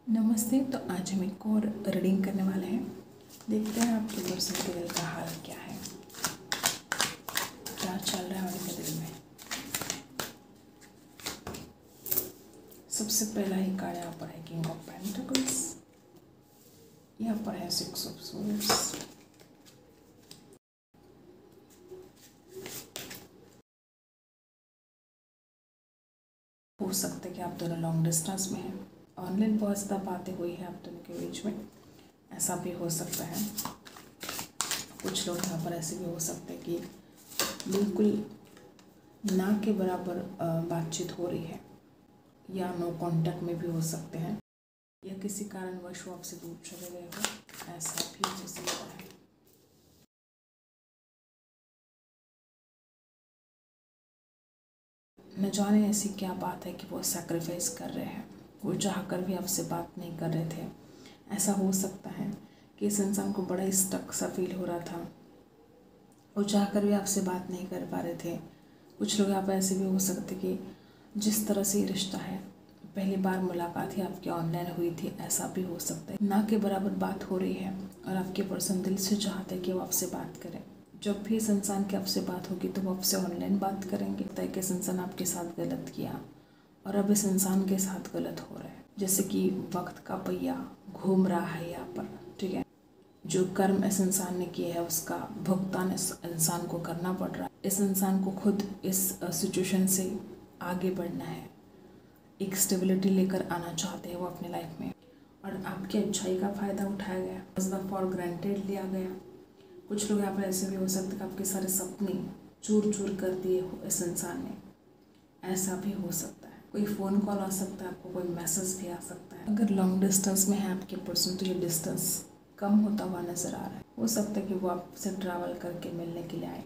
नमस्ते। तो आज हम एक और रीडिंग करने वाले हैं। देखते हैं आपके पर्सन के दिल का हाल क्या है, क्या चल रहा है उनके दिल में। सबसे पहला ही कार्ड यहाँ पर है किंग ऑफ पेंटिकल्स, यहाँ पर है सिक्स ऑफ सोर्ड्स, हो सकता है कि आप दोनों लॉन्ग डिस्टेंस में हैं, ऑनलाइन बहुत ज़्यादा बातें हुई है आप दोनों के बीच में, ऐसा भी हो सकता है। कुछ लोग यहाँ पर ऐसे भी हो सकते हैं कि बिल्कुल ना के बराबर बातचीत हो रही है, या नो कांटेक्ट में भी हो सकते हैं, या किसी कारणवश वो आपसे दूर चले गए हो, ऐसा भी हो सकता है। न जाने ऐसी क्या बात है कि वो सैक्रिफाइस कर रहे हैं, वो चाह कर भी आपसे बात नहीं कर रहे थे। ऐसा हो सकता है कि इस इंसान को बड़ा स्टक सा फील हो रहा था, वो चाह कर भी आपसे बात नहीं कर पा रहे थे। कुछ लोग यहाँ पर ऐसे भी हो सकते कि जिस तरह से ये रिश्ता है, पहली बार मुलाकात ही आपकी ऑनलाइन हुई थी, ऐसा भी हो सकता है। ना के बराबर बात हो रही है और आपके पर्सन दिल से चाहते हैं कि वो आपसे बात करें। जब भी इस इंसान की आपसे बात होगी तो वो आपसे ऑनलाइन बात करेंगे, तय कि इस इंसान आपके साथ गलत किया और अब इस इंसान के साथ गलत हो रहा है। जैसे कि वक्त का पहिया घूम रहा है यहाँ पर, ठीक है। जो कर्म इस इंसान ने किए है उसका भुगतान इस इंसान को करना पड़ रहा है। इस इंसान को खुद इस सिचुएशन से आगे बढ़ना है, एक स्टेबिलिटी लेकर आना चाहते हैं वो अपने लाइफ में, और आपकी अच्छाई का फ़ायदा उठाया गया, फॉर ग्रांटेड लिया गया। कुछ लोग यहाँ पर ऐसे भी हो सकते हैं कि आपके सारे सपने चूर चूर कर दिए हो इस इंसान ने, ऐसा भी हो सकता है। कोई फ़ोन कॉल आ सकता है आपको, कोई मैसेज भी आ सकता है। अगर लॉन्ग डिस्टेंस में है आपके पर्सन तो ये डिस्टेंस कम होता हुआ नज़र आ रहा है। हो सकता है कि वो आपसे ट्रैवल करके मिलने के लिए आए।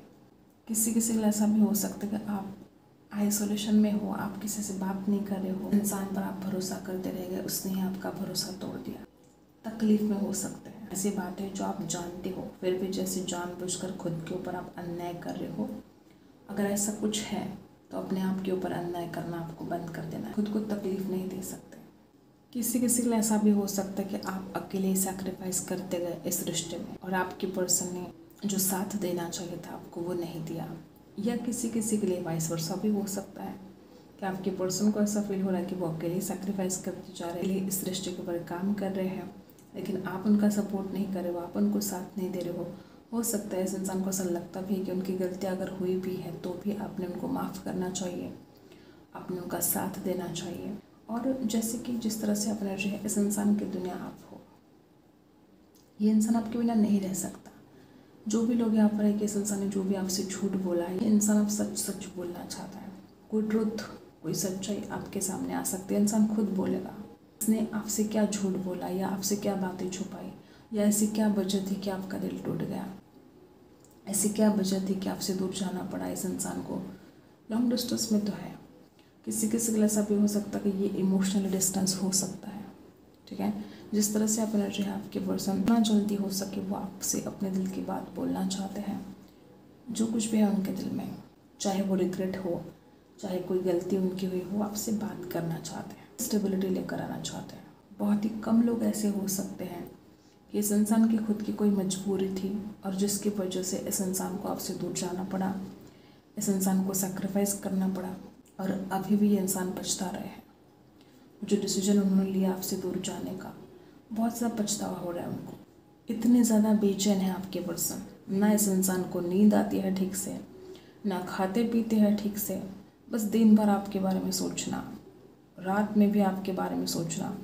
किसी किसी के लिए ऐसा भी हो सकता है कि आप आइसोलेशन में हो, आप किसी से बात नहीं कर रहे हो, इंसान पर आप भरोसा करते रह गए, उसने ही आपका भरोसा तोड़ दिया। तकलीफ में हो सकते हैं ऐसी बातें जो आप जानते हो, फिर भी जैसे जानबूझकर खुद के ऊपर आप अन्याय कर रहे हो। अगर ऐसा कुछ है तो अपने आप के ऊपर अन्याय करना आपको बंद कर देना है, खुद को तकलीफ नहीं दे सकते। किसी किसी के लिए ऐसा भी हो सकता है कि आप अकेले ही सैक्रिफाइस करते गए इस रिश्ते में, और आपके पर्सन ने जो साथ देना चाहिए था आपको वो नहीं दिया। या किसी किसी के लिए वाइस वर्सा भी हो सकता है कि आपके पर्सन को ऐसा फील हो रहा है कि वो अकेले सैक्रिफाइस करते जा रहे हैं, इस रिश्ते के ऊपर काम कर रहे हैं, लेकिन आप उनका सपोर्ट नहीं कर रहे हो, आप उनको साथ नहीं दे रहे हो सकता है इस इंसान को ऐसा लगता भी है कि उनकी गलती अगर हुई भी है तो भी आपने उनको माफ़ करना चाहिए, आपने उनका साथ देना चाहिए। और जैसे कि जिस तरह से आप एनर्जी है, इस इंसान की दुनिया आप हो, ये इंसान आपके बिना नहीं रह सकता। जो भी लोग यहाँ पर है कि इस इंसान ने जो भी आपसे झूठ बोला है, ये इंसान आप सच सच बोलना चाहता है। कोई ट्रुथ, कोई सच्चाई आपके सामने आ सकती है, इंसान खुद बोलेगा इसने आपसे क्या झूठ बोला, या आपसे क्या बातें छुपाई, या ऐसी क्या वजह थी कि आपका दिल टूट गया, ऐसी क्या वजह थी कि आपसे दूर जाना पड़ा इस इंसान को। लॉन्ग डिस्टेंस में तो है, किसी किसी के लिए ऐसा भी हो सकता है कि ये इमोशनल डिस्टेंस हो सकता है, ठीक है। जिस तरह से आप एनर्जी है आपके पर्सन इतना जल्दी हो सके वो आपसे अपने दिल की बात बोलना चाहते हैं, जो कुछ भी है उनके दिल में, चाहे वो रिग्रेट हो, चाहे कोई गलती उनकी हुई हो, आपसे बात करना चाहते हैं, स्टेबिलिटी लेकर आना चाहते हैं। बहुत ही कम लोग ऐसे हो सकते हैं कि इस इंसान की खुद की कोई मजबूरी थी और जिसकी वजह से इस इंसान को आपसे दूर जाना पड़ा, इस इंसान को सैक्रिफाइस करना पड़ा, और अभी भी ये इंसान पछता रहे हैं। जो डिसीजन उन्होंने लिया आपसे दूर जाने का, बहुत ज़्यादा पछतावा हो रहा है उनको। इतने ज़्यादा बेचैन है आपके पर्सन, ना इस इंसान को नींद आती है ठीक से, ना खाते पीते हैं ठीक से, बस दिन भर आपके बारे में सोचना, रात में भी आपके बारे में सोचना,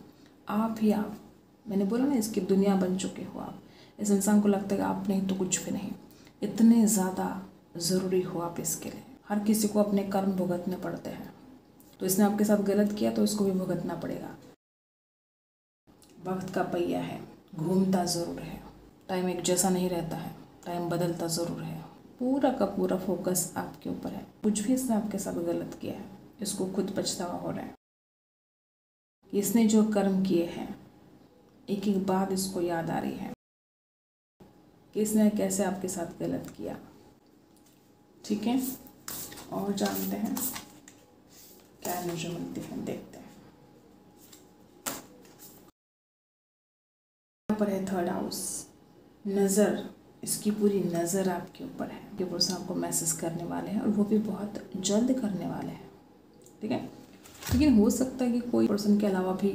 आप ही आप। मैंने बोला ना, इसकी दुनिया बन चुके हो आप। इस इंसान को लगता है कि आप नहीं तो कुछ भी नहीं, इतने ज़्यादा ज़रूरी हो आप इसके लिए। हर किसी को अपने कर्म भुगतने पड़ते हैं, तो इसने आपके साथ गलत किया तो इसको भी भुगतना पड़ेगा। वक्त का पहिया है, घूमता ज़रूर है, टाइम एक जैसा नहीं रहता है, टाइम बदलता ज़रूर है। पूरा का पूरा फोकस आपके ऊपर है। कुछ भी इसने आपके साथ गलत किया है, इसको खुद पछतावा हो रहा है कि इसने जो कर्म किए हैं, एक एक बात इसको याद आ रही है कि इसने कैसे आपके साथ गलत किया, ठीक है। और जानते हैं क्या एनर्जी मिलती है, देखते हैं। पर है थर्ड हाउस, नज़र, इसकी पूरी नज़र आपके ऊपर है। ये पर्सन आपको मैसेज करने वाले हैं और वो भी बहुत जल्द करने वाले हैं, ठीक है। लेकिन हो सकता है कि कोई पर्सन के अलावा भी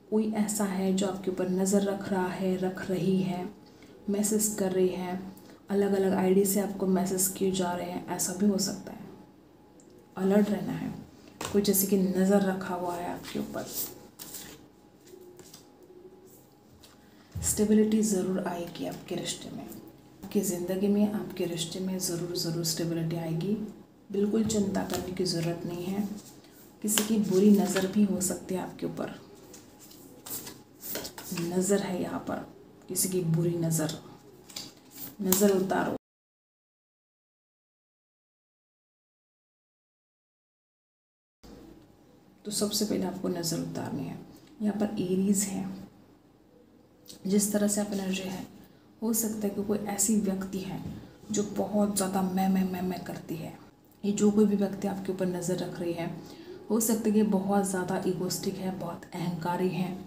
कोई ऐसा है जो आपके ऊपर नज़र रख रहा है, रख रही है, मैसेज कर रही है, अलग अलग आईडी से आपको मैसेज किए जा रहे हैं, ऐसा भी हो सकता है। अलर्ट रहना है, कोई जैसे कि नज़र रखा हुआ है आपके ऊपर। स्टेबिलिटी ज़रूर आएगी आपके रिश्ते में, आपकी ज़िंदगी में, आपके रिश्ते में ज़रूर स्टेबिलिटी आएगी। बिल्कुल चिंता करने की ज़रूरत नहीं है। किसी की बुरी नज़र भी हो सकती है आपके ऊपर, नज़र है यहाँ पर, किसी की बुरी नज़र उतारो। तो सबसे पहले आपको नज़र उतारनी है। यहाँ पर एरीज है, जिस तरह से आप एनर्जी है, हो सकता है कि कोई ऐसी व्यक्ति है जो बहुत ज़्यादा मैं करती है। ये जो कोई भी व्यक्ति आपके ऊपर नज़र रख रही है, हो सकता है कि बहुत ज़्यादा ईगोस्टिक है, बहुत अहंकारी है,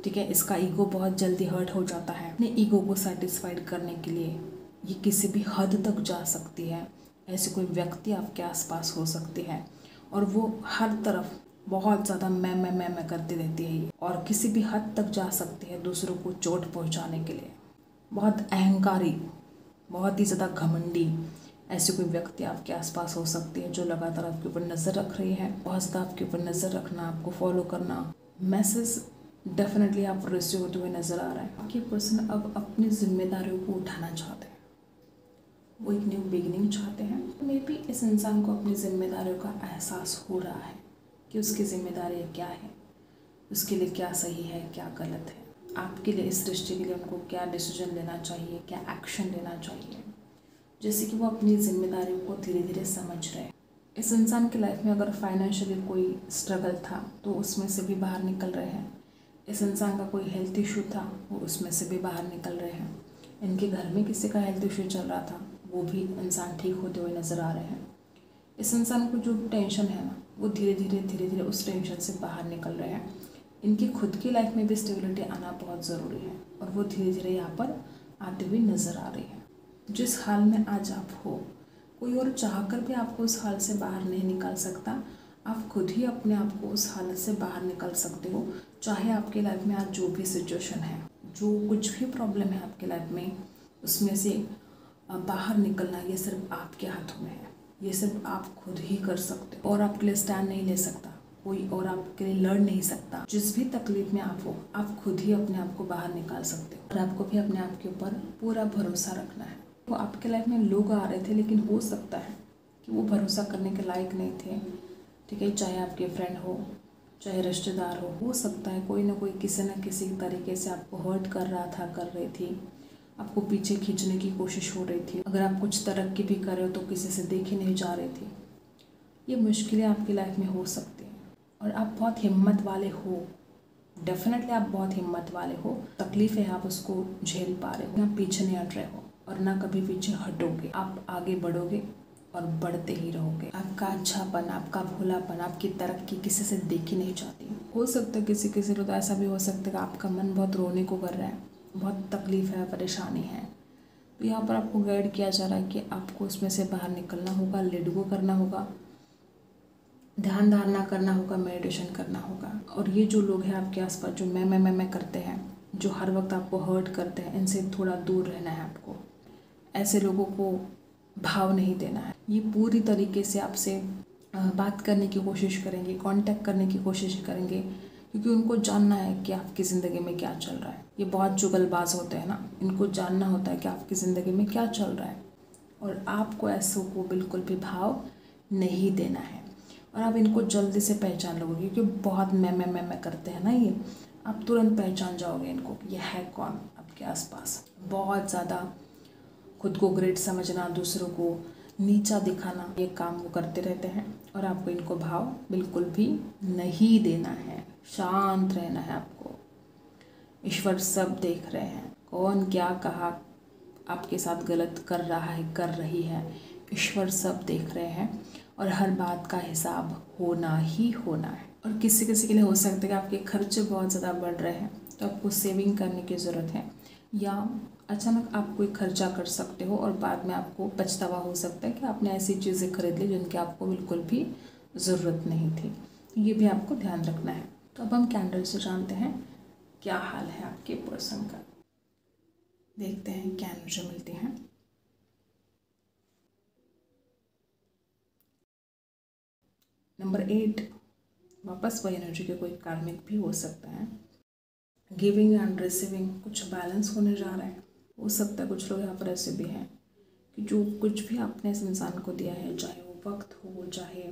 ठीक है। इसका ईगो बहुत जल्दी हर्ट हो जाता है। अपने ईगो को सेटिस्फाइड करने के लिए ये किसी भी हद तक जा सकती है। ऐसे कोई व्यक्ति आपके आसपास हो सकती है और वो हर तरफ बहुत ज़्यादा मैं करती रहती है ये, और किसी भी हद तक जा सकती है दूसरों को चोट पहुंचाने के लिए। बहुत अहंकारी, बहुत ही ज़्यादा घमंडी ऐसी कोई व्यक्ति आपके आसपास हो सकती है जो लगातार आपके ऊपर नज़र रख रही है। बहुत ज़्यादा आपके ऊपर नज़र रखना, आपको फॉलो करना, मैसेज डेफिनेटली आप रिसीव होते हुए नज़र आ रहा है। आपकी पर्सन अब अपनी जिम्मेदारियों को उठाना चाहते हैं, वो एक न्यू बिगिनिंग चाहते हैं। मे बी इस इंसान को अपनी जिम्मेदारियों का एहसास हो रहा है कि उसकी जिम्मेदारी क्या है, उसके लिए क्या सही है, क्या गलत है। आपके लिए, इस रिश्ते के लिए उनको क्या डिसीजन लेना चाहिए, क्या एक्शन लेना चाहिए, जैसे कि वो अपनी जिम्मेदारियों को धीरे धीरे समझ रहे हैं। इस इंसान की लाइफ में अगर फाइनेंशियली कोई स्ट्रगल था तो उसमें से भी बाहर निकल रहे हैं। इस इंसान का कोई हेल्थ इशू था, वो उसमें से भी बाहर निकल रहे हैं। इनके घर में किसी का हेल्थ इशू चल रहा था, वो भी इंसान ठीक होते हुए नज़र आ रहे हैं। इस इंसान को जो टेंशन है ना, वो धीरे धीरे उस टेंशन से बाहर निकल रहे हैं। इनकी खुद की लाइफ में भी स्टेबिलिटी आना बहुत ज़रूरी है और वो धीरे धीरे यहाँ पर आते हुए नज़र आ रही है। जिस हाल में आज आप हो, कोई और चाहकर भी आपको उस हाल से बाहर नहीं निकाल सकता। आप खुद ही अपने आप को उस हालत से बाहर निकाल सकते हो। चाहे आपकी लाइफ में आज जो भी सिचुएशन है, जो कुछ भी प्रॉब्लम है आपकी लाइफ में, उसमें से बाहर निकलना ये सिर्फ आपके हाथों में है। ये सिर्फ आप खुद ही कर सकते हो और आपके लिए स्टैंड नहीं ले सकता कोई, और आपके लिए लड़ नहीं सकता। जिस भी तकलीफ में आप हो, आप खुद ही अपने आप को बाहर निकाल सकते हो और आपको भी अपने आप के ऊपर पूरा भरोसा रखना है। तो आपके लाइफ में लोग आ रहे थे, लेकिन हो सकता है कि वो भरोसा करने के लायक नहीं थे, ठीक है। चाहे आपके फ्रेंड हो, चाहे रिश्तेदार हो सकता है कोई ना कोई किसी न किसी तरीके से आपको हर्ट कर रहा था, कर रही थी, आपको पीछे खींचने की कोशिश हो रही थी। अगर आप कुछ तरक्की भी कर रहे हो तो किसी से देखी नहीं जा रही थी। ये मुश्किलें आपकी लाइफ में हो सकती हैं और आप बहुत हिम्मत वाले हो, डेफिनेटली आप बहुत हिम्मत वाले हो। तकलीफ है, आप उसको झेल पा रहे हो, आप पीछे नहीं हट रहे हो और ना कभी पीछे हटोगे। आप आगे बढ़ोगे और बढ़ते ही रहोगे। आपका अच्छापन, आपका भोलापन, आपकी तरक्की किसी से देखी नहीं जाती। हो सकता है किसी किसी को तो ऐसा भी हो सकता है कि आपका मन बहुत रोने को कर रहा है, बहुत तकलीफ है, परेशानी है, तो यहाँ पर आपको गाइड किया जा रहा है कि आपको उसमें से बाहर निकलना होगा, लेट गो करना होगा, ध्यान धारणा करना होगा, मेडिटेशन करना होगा। और ये जो लोग हैं आपके आसपास जो मैं करते हैं, जो हर वक्त आपको हर्ट करते हैं, इनसे थोड़ा दूर रहना है आपको। ऐसे लोगों को भाव नहीं देना है। ये पूरी तरीके से आपसे बात करने की कोशिश करेंगे, कांटेक्ट करने की कोशिश करेंगे, क्योंकि उनको जानना है कि आपकी ज़िंदगी में क्या चल रहा है। ये बहुत चुगलबाज होते हैं ना, इनको जानना होता है कि आपकी ज़िंदगी में क्या चल रहा है और आपको ऐसों को बिल्कुल भी भाव नहीं देना है। और आप इनको जल्दी से पहचान लोगे, क्योंकि बहुत मैं करते हैं ना ये, आप तुरंत पहचान जाओगे इनको कि ये है कौन आपके आसपास। बहुत ज़्यादा खुद को ग्रेट समझना, दूसरों को नीचा दिखाना, ये काम वो करते रहते हैं और आपको इनको भाव बिल्कुल भी नहीं देना है। शांत रहना है आपको। ईश्वर सब देख रहे हैं, कौन क्या कहा आपके साथ गलत कर रहा है, कर रही है, ईश्वर सब देख रहे हैं और हर बात का हिसाब होना ही होना है। और किसी किसी के लिए हो सकता है कि आपके खर्चे बहुत ज़्यादा बढ़ रहे हैं, तो आपको सेविंग करने की ज़रूरत है, या अचानक आप कोई खर्चा कर सकते हो और बाद में आपको पछतावा हो सकता है कि आपने ऐसी चीज़ें खरीद ली जिनकी आपको बिल्कुल भी ज़रूरत नहीं थी। तो ये भी आपको ध्यान रखना है। तो अब हम कैंडल से जानते हैं क्या हाल है आपके पर्सन का। देखते हैं क्या एनर्जी मिलती है। नंबर 8, वापस वही एनर्जी के कोई कार्मिक भी हो सकता है। गिविंग एंड रिसीविंग कुछ बैलेंस होने जा रहा है। हो सकता है कुछ लोग यहाँ पर ऐसे भी हैं कि जो कुछ भी आपने इस इंसान को दिया है, चाहे वो वक्त हो, चाहे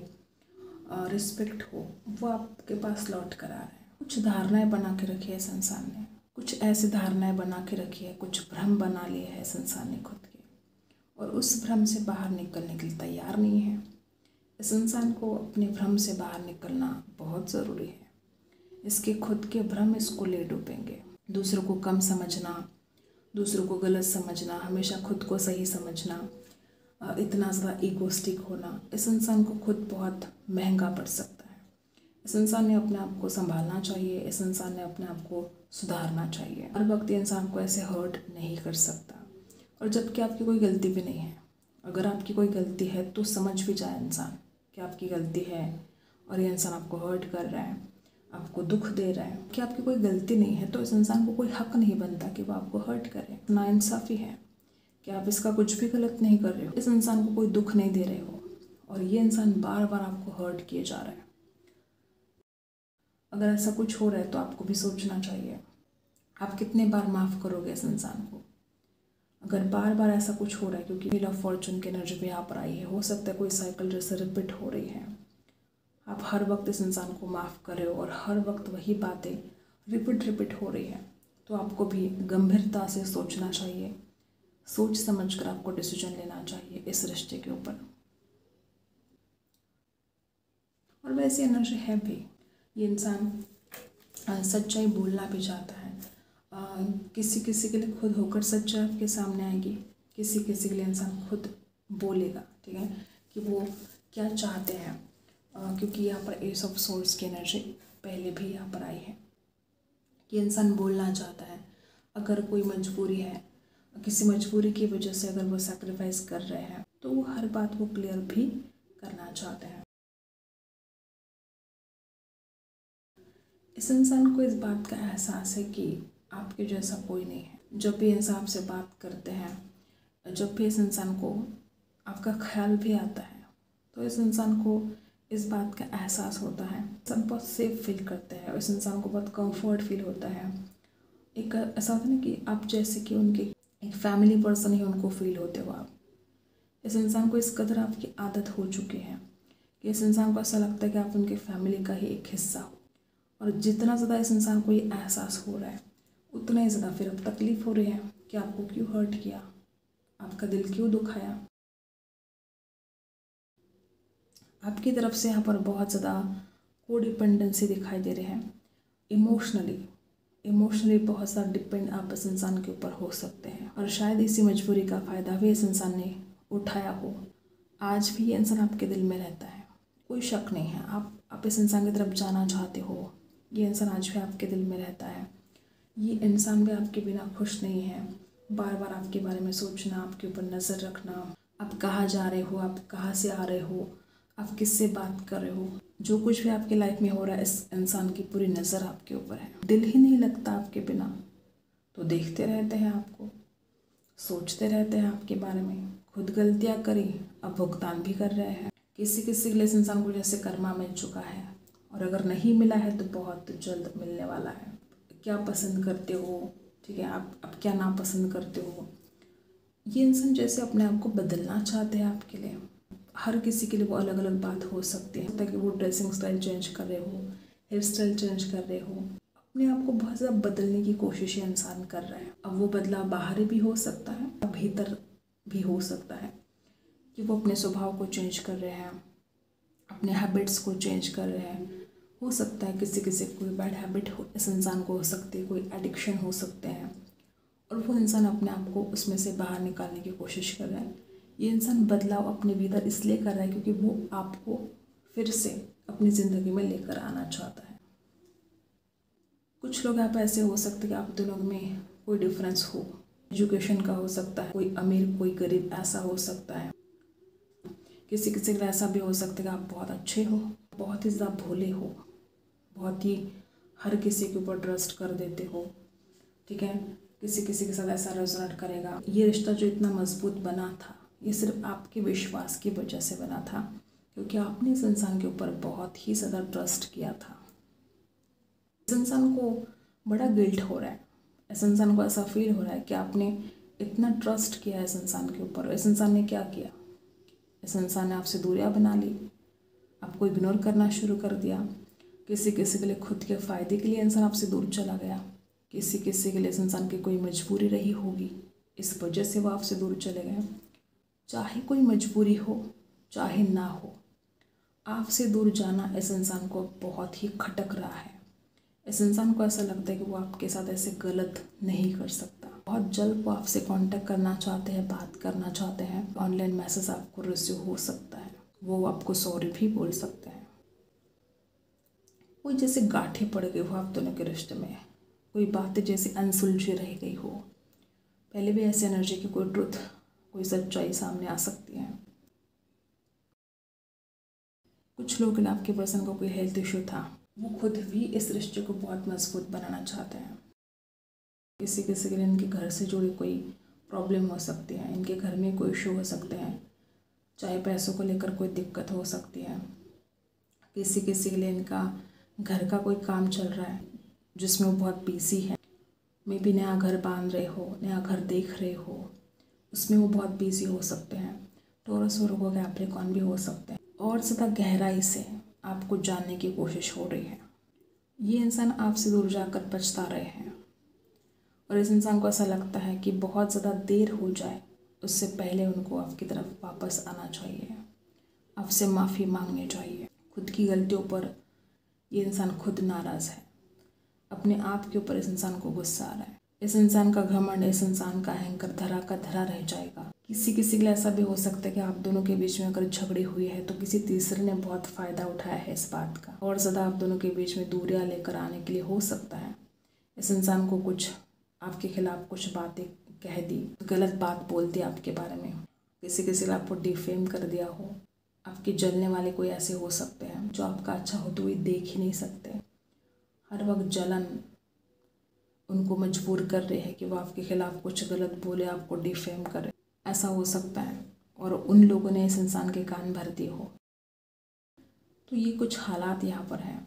रिस्पेक्ट हो, वो आपके पास लौट कर आ रहा है। कुछ धारणाएं बना के रखी है इस इंसान ने, कुछ ऐसी धारणाएं बना के रखी है, कुछ भ्रम बना लिए है इस इंसान ने खुद के, और उस भ्रम से बाहर निकलने के लिए तैयार नहीं है। इस इंसान को अपने भ्रम से बाहर निकलना बहुत ज़रूरी है। इसके खुद के भ्रम इसको ले डूबेंगे। दूसरों को कम समझना, दूसरों को गलत समझना, हमेशा खुद को सही समझना, इतना ज़्यादा ईगोस्टिक होना, इस इंसान को खुद बहुत महंगा पड़ सकता है। इस इंसान ने अपने आप को संभालना चाहिए, इस इंसान ने अपने आप को सुधारना चाहिए। हर वक्त इंसान को ऐसे हर्ट नहीं कर सकता, और जबकि आपकी कोई गलती भी नहीं है। अगर आपकी कोई गलती है तो समझ भी जाए इंसान कि आपकी गलती है और ये इंसान आपको हर्ट कर रहा है, आपको दुख दे रहा है। कि आपकी कोई गलती नहीं है तो इस इंसान को कोई हक नहीं बनता कि वो आपको हर्ट करे। नाइंसाफ़ी है कि आप इसका कुछ भी गलत नहीं कर रहे हो, इस इंसान को कोई दुख नहीं दे रहे हो, और ये इंसान बार बार आपको हर्ट किए जा रहा है। अगर ऐसा कुछ हो रहा है तो आपको भी सोचना चाहिए, आप कितने बार माफ़ करोगे इस इंसान को। अगर बार बार ऐसा कुछ हो रहा है, क्योंकि व्हील ऑफ फॉर्चून की एनर्जी भी यहाँ पर आई है, हो सकता है कोई साइकिल जैसे रिपीट हो रही है, आप हर वक्त इस इंसान को माफ़ कर रहे हो और हर वक्त वही बातें रिपीट हो रही है, तो आपको भी गंभीरता से सोचना चाहिए, सोच समझ कर आपको डिसीजन लेना चाहिए इस रिश्ते के ऊपर। और वैसी एनर्जी है भी, ये इंसान सच्चाई बोलना भी चाहता है। किसी किसी के लिए खुद होकर सच्चाई आपके सामने आएगी, किसी किसी के लिए इंसान खुद बोलेगा, ठीक है, कि वो क्या चाहते हैं। क्योंकि यहाँ पर एस ऑफ सोर्स की एनर्जी पहले भी यहाँ पर आई है कि इंसान बोलना चाहता है। अगर कोई मजबूरी है, किसी मजबूरी की वजह से अगर वो सैक्रिफाइस कर रहे हैं, तो वो हर बात को क्लियर भी करना चाहते हैं। इस इंसान को इस बात का एहसास है कि आपके जैसा कोई नहीं है। जब भी इंसान आपसे बात करते हैं, जब भी इस इंसान को आपका ख्याल भी आता है, तो इस इंसान को इस बात का एहसास होता है, सब बहुत सेफ फील करते हैं, इस इंसान को बहुत कंफर्ट फील होता है। एक ऐसा होता है ना कि आप जैसे कि उनके एक फैमिली पर्सन ही उनको फील होते हो आप। इस इंसान को इस कदर आपकी आदत हो चुकी है कि इस इंसान को ऐसा लगता है कि आप उनके फैमिली का ही एक हिस्सा हो, और जितना ज़्यादा इस इंसान को ये एहसास हो रहा है, उतना ही ज़्यादा फिर अब तकलीफ़ हो रही है कि आपको क्यों हर्ट किया, आपका दिल क्यों दुखाया। आपकी तरफ से यहाँ पर बहुत ज़्यादा कोडिपेंडेंसी दिखाई दे रही है। इमोशनली बहुत ज़्यादा डिपेंड आप इस इंसान के ऊपर हो सकते हैं, और शायद इसी मजबूरी का फ़ायदा भी इस इंसान ने उठाया हो। आज भी ये इंसान आपके दिल में रहता है, कोई शक नहीं है। आप इस इंसान की तरफ जाना चाहते हो, ये इंसान आज भी आपके दिल में रहता है। ये इंसान भी आपके बिना खुश नहीं है। बार बार आपके बारे में सोचना, आपके ऊपर नज़र रखना, आप कहाँ जा रहे हो, आप कहाँ से आ रहे हो, आप किससे बात कर रहे हो, जो कुछ भी आपकी लाइफ में हो रहा है, इस इंसान की पूरी नज़र आपके ऊपर है। दिल ही नहीं लगता आपके बिना, तो देखते रहते हैं आपको, सोचते रहते हैं आपके बारे में, खुद गलतियाँ करी, अब भुगतान भी कर रहे हैं। किसी किसी के लिए इस इंसान को जैसे कर्मा मिल चुका है, और अगर नहीं मिला है तो बहुत जल्द मिलने वाला है। क्या पसंद करते हो, ठीक है, आप क्या नापसंद करते हो, ये इंसान जैसे अपने आप को बदलना चाहते हैं आपके लिए। हर किसी के लिए वो अलग अलग बात हो सकती है, ताकि वो ड्रेसिंग स्टाइल चेंज कर रहे हो, हेयर स्टाइल चेंज कर रहे हो, अपने आप को बहुत ज़्यादा बदलने की कोशिश इंसान कर रहा है। अब वो बदलाव बाहरी भी हो सकता है, भीतर भी हो सकता है कि वो अपने स्वभाव को चेंज कर रहे हैं, अपने हैबिट्स को चेंज कर रहे हैं। हो सकता है किसी किसी को कोई बैड हैबिट हो इस इंसान को हो सकती है, कोई एडिक्शन हो सकते हैं, और वो इंसान अपने आप को उसमें से बाहर निकालने की कोशिश कर रहा है। ये इंसान बदलाव अपने भीतर इसलिए कर रहा है क्योंकि वो आपको फिर से अपनी ज़िंदगी में लेकर आना चाहता है। कुछ लोग यहाँ पर ऐसे हो सकते हैं कि आप दोनों में कोई डिफरेंस हो, एजुकेशन का हो सकता है, कोई अमीर कोई गरीब ऐसा हो सकता है। किसी किसी का ऐसा भी हो सकता है कि आप बहुत अच्छे हो, बहुत ही ज़्यादा भोले हो, बहुत ही हर किसी के ऊपर ट्रस्ट कर देते हो, ठीक है। किसी किसी के साथ ऐसा रेजोनेट करेगा। ये रिश्ता जो इतना मजबूत बना था, ये सिर्फ आपके विश्वास की वजह से बना था, क्योंकि आपने इस इंसान के ऊपर बहुत ही ज़्यादा ट्रस्ट किया था। इस इंसान को बड़ा गिल्ट हो रहा है, इस इंसान को ऐसा फील हो रहा है कि आपने इतना ट्रस्ट किया इस इंसान के ऊपर। इस इंसान ने क्या किया? इस इंसान ने आपसे दूरियां बना ली, आपको इग्नोर करना शुरू कर दिया। किसी किसी के लिए खुद के फ़ायदे के लिए इंसान आपसे दूर चला गया। किसी किसी के लिए इस इंसान की कोई मजबूरी रही होगी, इस वजह से वो आपसे दूर चले गए। चाहे कोई मजबूरी हो चाहे ना हो, आपसे दूर जाना इस इंसान को बहुत ही खटक रहा है। इस इंसान को ऐसा लगता है कि वो आपके साथ ऐसे गलत नहीं कर सकता। बहुत जल्द वो आपसे कांटेक्ट करना चाहते हैं, बात करना चाहते हैं। ऑनलाइन मैसेज आपको रिसीव हो सकता है, वो आपको सॉरी भी बोल सकते हैं। कोई जैसे गांठें पड़ गई हो आप दोनों के रिश्ते में, कोई बातें जैसे अनसुलझी रह गई हो। पहले भी ऐसी एनर्जी की कोई ट्रुथ, कोई सच्चाई सामने आ सकती है। कुछ लोगों के लिए आपके पर्सन को कोई हेल्थ इशू था, वो खुद भी इस रिश्ते को बहुत मजबूत बनाना चाहते हैं। किसी किसी के लिए इनके घर से जुड़ी कोई प्रॉब्लम हो सकती है, इनके घर में कोई इशू हो सकते हैं, चाहे पैसों को लेकर कोई दिक्कत हो सकती है। किसी किसी के लिए इनका घर का कोई काम चल रहा है जिसमें वो बहुत बिजी है। मे बी नया घर बांध रहे हो, नया घर देख रहे हो, उसमें वो बहुत बिजी हो सकते हैं। टॉरस और कैप्रिकॉर्न भी हो सकते हैं। और ज़्यादा गहराई से आपको जानने की कोशिश हो रही है। ये इंसान आपसे दूर जाकर पछता रहे हैं और इस इंसान को ऐसा लगता है कि बहुत ज़्यादा देर हो जाए उससे पहले उनको आपकी तरफ वापस आना चाहिए, आपसे माफ़ी मांगनी चाहिए। खुद की गलतियों पर ये इंसान खुद नाराज़ है, अपने आप के ऊपर इस इंसान को गुस्सा आ रहा है। इस इंसान का घमंड, इस इंसान का अहंकार धरा का धरा रह जाएगा। किसी किसी के लिए ऐसा भी हो सकता है कि आप दोनों के बीच में अगर झगड़ी हुई है तो किसी तीसरे ने बहुत फ़ायदा उठाया है इस बात का, और ज़्यादा आप दोनों के बीच में दूरियां लेकर आने के लिए हो सकता है। इस इंसान को कुछ आपके खिलाफ कुछ बातें कह दी, गलत बात बोल दी आपके बारे में, किसी किसी ने आपको डिफेम कर दिया हो। आपके जलने वाले कोई ऐसे हो सकते हैं जो आपका अच्छा होते हुए देख ही नहीं सकते। हर वक्त जलन उनको मजबूर कर रहे हैं कि वो आपके खिलाफ कुछ गलत बोले, आपको डिफेम करे, ऐसा हो सकता है। और उन लोगों ने इस इंसान के कान भर दिए हो। तो ये कुछ हालात यहाँ पर हैं।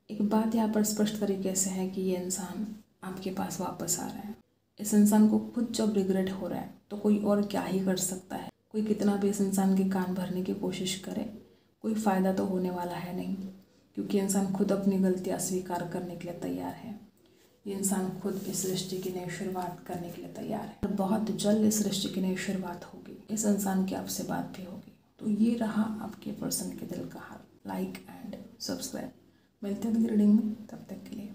एक बात यहाँ पर स्पष्ट तरीके से है कि ये इंसान आपके पास वापस आ रहा है। इस इंसान को खुद जब रिग्रेट हो रहा है तो कोई और क्या ही कर सकता है। कोई कितना भी इस इंसान के कान भरने की कोशिश करे, कोई फ़ायदा तो होने वाला है नहीं, क्योंकि इंसान खुद अपनी गलतियाँ स्वीकार करने के लिए तैयार है। ये इंसान खुद इस रिश्ते की नई शुरुआत करने के लिए तैयार है और बहुत जल्द इस रिश्ते की नई शुरुआत होगी। इस इंसान की आपसे बात भी होगी। तो ये रहा आपके पर्सन के दिल का हाल। Like and subscribe. मिलते हैं अगली रीडिंग में, तब तक के लिए।